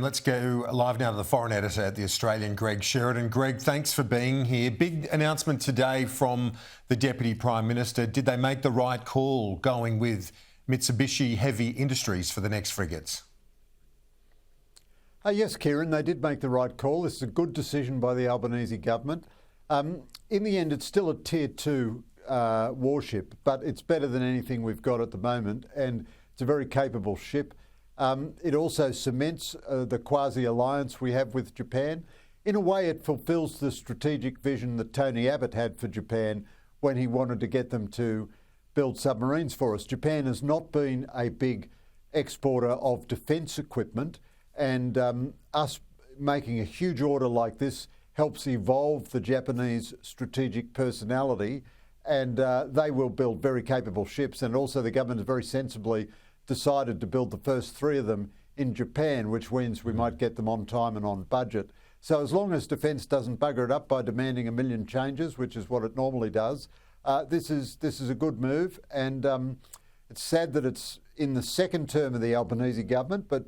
Let's go live now to the foreign editor at The Australian, Greg Sheridan. Greg, thanks for being here. Big announcement today from the Deputy Prime Minister. Did they make the right call going with Mitsubishi Heavy Industries for the next frigates? Yes, Kieran, they did make the right call. This is a good decision by the Albanese government. In the end, it's still a Tier 2 warship, but it's better than anything we've got at the moment, and it's a very capable ship. It also cements the quasi-alliance we have with Japan. In a way, it fulfills the strategic vision that Tony Abbott had for Japan when he wanted to get them to build submarines for us. Japan has not been a big exporter of defence equipment, and us making a huge order like this helps evolve the Japanese strategic personality, and they will build very capable ships. And also the government has very sensibly decided to build the first 3 of them in Japan, which means we might get them on time and on budget. So as long as Defence doesn't bugger it up by demanding 1 million changes, which is what it normally does, this is a good move. And it's sad that it's in the second term of the Albanese government, but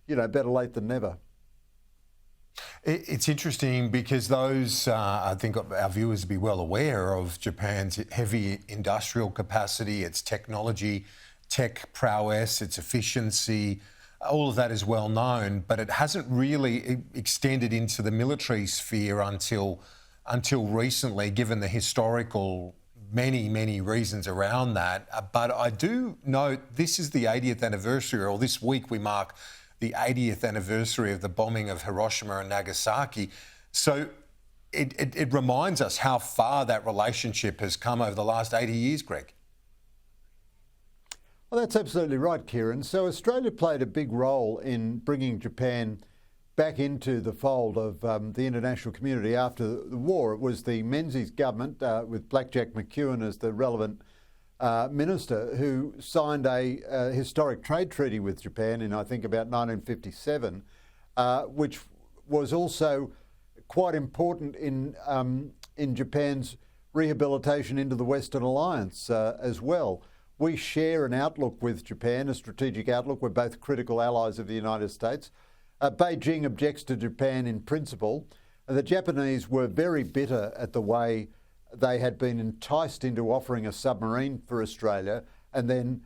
you know, better late than never. It's interesting because those, I think our viewers will be well aware of Japan's heavy industrial capacity, its technology, tech prowess, its efficiency, all of that is well known, but it hasn't really extended into the military sphere until recently, given the historical many reasons around that. But I do note this is the 80th anniversary, or this week we mark the 80th anniversary of the bombing of Hiroshima and Nagasaki. So it reminds us how far that relationship has come over the last 80 years, Greg. Well, that's absolutely right, Kieran. So Australia played a big role in bringing Japan back into the fold of the international community after the war. It was the Menzies government, with Blackjack McEwen as the relevant minister, who signed a historic trade treaty with Japan in, I think, about 1957, which was also quite important in Japan's rehabilitation into the Western Alliance as well. We share an outlook with Japan, a strategic outlook. We're both critical allies of the United States. Beijing objects to Japan in principle. The Japanese were very bitter at the way they had been enticed into offering a submarine for Australia and then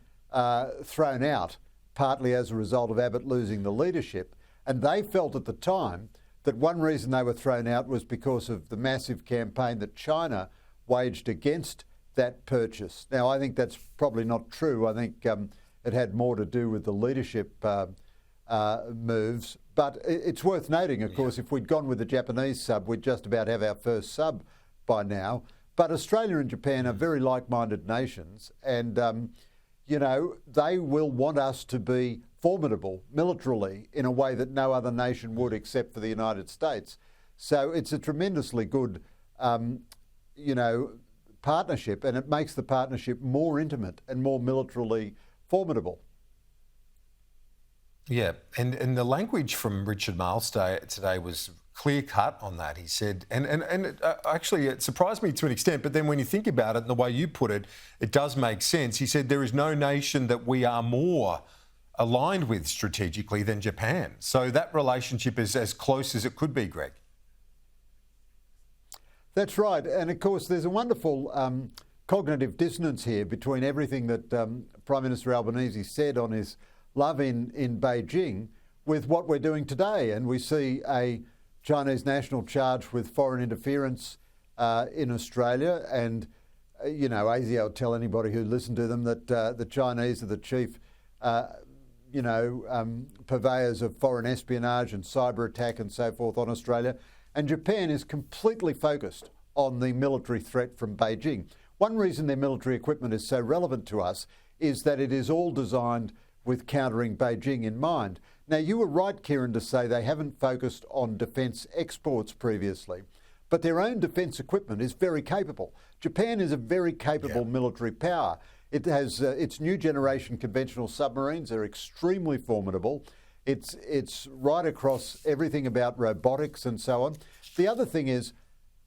thrown out, partly as a result of Abbott losing the leadership. And they felt at the time that one reason they were thrown out was because of the massive campaign that China waged against that purchase. Now, I think that's probably not true. I think it had more to do with the leadership moves. But it's worth noting, of course, if we'd gone with the Japanese sub, we'd just about have our first sub by now. But Australia and Japan are very like-minded nations, and you know, they will want us to be formidable militarily in a way that no other nation would, except for the United States. So it's a tremendously good, you know, partnership, and it makes the partnership more intimate and more militarily formidable. Yeah, and the language from Richard Marles today was clear-cut on that. He said, and actually it surprised me to an extent, but then when you think about it and the way you put it, it does make sense. He said there is no nation that we are more aligned with strategically than Japan. So that relationship is as close as it could be, Greg. That's right. And of course, there's a wonderful cognitive dissonance here between everything that Prime Minister Albanese said on his love in Beijing with what we're doing today. And we see a Chinese national charged with foreign interference in Australia. And, you know, ASIO will tell anybody who listened to them that the Chinese are the chief, you know, purveyors of foreign espionage and cyber attack and so forth on Australia. And Japan is completely focused on the military threat from Beijing. One reason their military equipment is so relevant to us is that it is all designed with countering Beijing in mind. Now, you were right, Kieran, to say they haven't focused on defence exports previously, but their own defence equipment is very capable. Japan is a very capable military power. It has its new generation conventional submarines. They're extremely formidable. It's right across everything about robotics and so on. The other thing is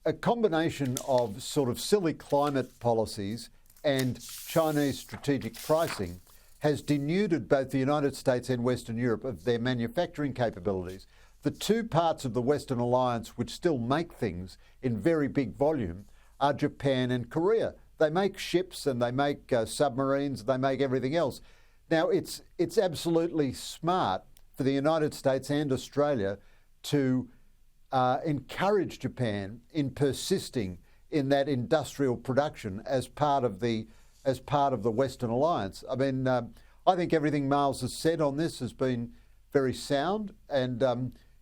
a combination of sort of silly climate policies and Chinese strategic pricing has denuded both the United States and Western Europe of their manufacturing capabilities. The two parts of the Western Alliance which still make things in very big volume are Japan and Korea. They make ships and they make submarines, they make everything else. Now, it's absolutely smart for the United States and Australia to encourage Japan in persisting in that industrial production as part of the Western Alliance. I mean, I think everything Miles has said on this has been very sound, and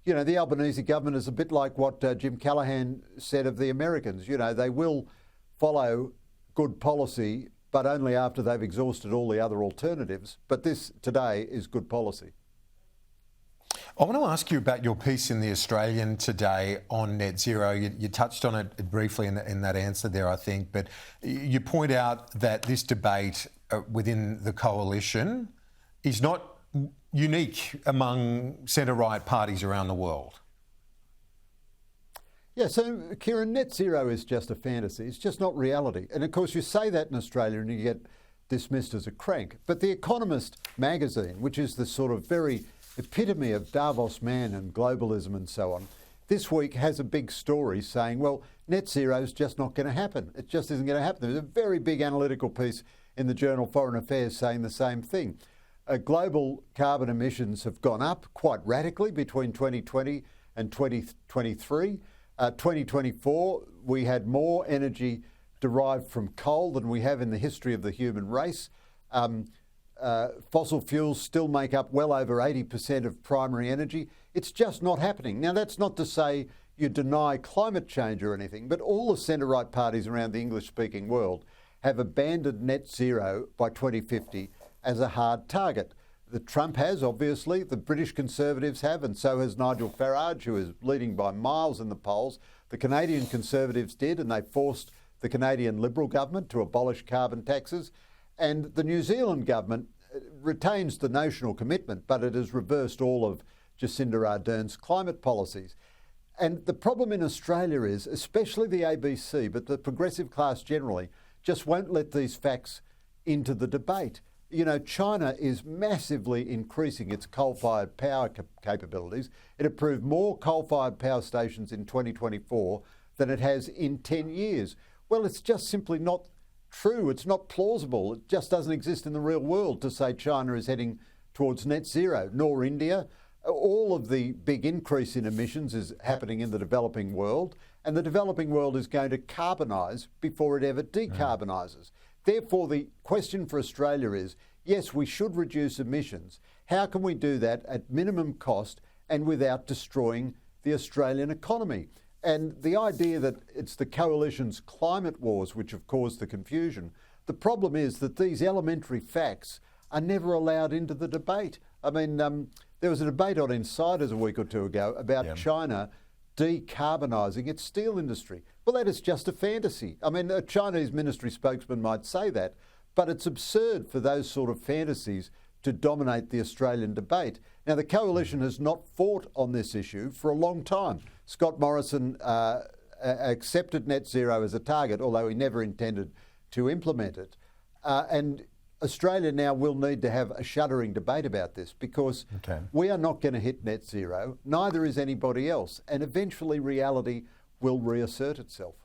you know, the Albanese government is a bit like what Jim Callaghan said of the Americans. You know, they will follow good policy, but only after they've exhausted all the other alternatives. But this today is good policy. I want to ask you about your piece in The Australian today on net zero. You touched on it briefly in that answer there, I think, but you point out that this debate within the coalition is not unique among centre-right parties around the world. Yeah, so Kieran, net zero is just a fantasy. It's just not reality. And of course, you say that in Australia and you get dismissed as a crank. But The Economist magazine, which is the sort of very epitome of Davos man and globalism and so on, this week has a big story saying, well, net zero is just not going to happen. It just isn't going to happen. There's a very big analytical piece in the journal Foreign Affairs saying the same thing. Global carbon emissions have gone up quite radically between 2020 and 2023. 2024, we had more energy derived from coal than we have in the history of the human race. Fossil fuels still make up well over 80% of primary energy. It's just not happening. Now, that's not to say you deny climate change or anything, but all the centre-right parties around the English-speaking world have abandoned net zero by 2050 as a hard target. The Trump has, obviously, the British Conservatives have, and so has Nigel Farage, who is leading by miles in the polls. The Canadian Conservatives did, and they forced the Canadian Liberal government to abolish carbon taxes. And the New Zealand government retains the notional commitment, but it has reversed all of Jacinda Ardern's climate policies. And the problem in Australia is, especially the ABC, but the progressive class generally, just won't let these facts into the debate. You know, China is massively increasing its coal-fired power capabilities. It approved more coal-fired power stations in 2024 than it has in 10 years. Well, it's just simply not true. It's not plausible. It just doesn't exist in the real world to say China is heading towards net zero, nor India. All of the big increase in emissions is happening in the developing world, and the developing world is going to carbonise before it ever decarbonises. Therefore, the question for Australia is, yes, we should reduce emissions. How can we do that at minimum cost and without destroying the Australian economy? And the idea that it's the coalition's climate wars which have caused the confusion, the problem is that these elementary facts are never allowed into the debate. I mean, there was a debate on Insiders a week or two ago about China decarbonising its steel industry. Well, that is just a fantasy. I mean, a Chinese ministry spokesman might say that, but it's absurd for those sort of fantasies to dominate the Australian debate. Now, the coalition has not fought on this issue for a long time. Scott Morrison accepted net zero as a target, although he never intended to implement it. And Australia now will need to have a shuddering debate about this because we are not going to hit net zero, neither is anybody else, and eventually reality will reassert itself.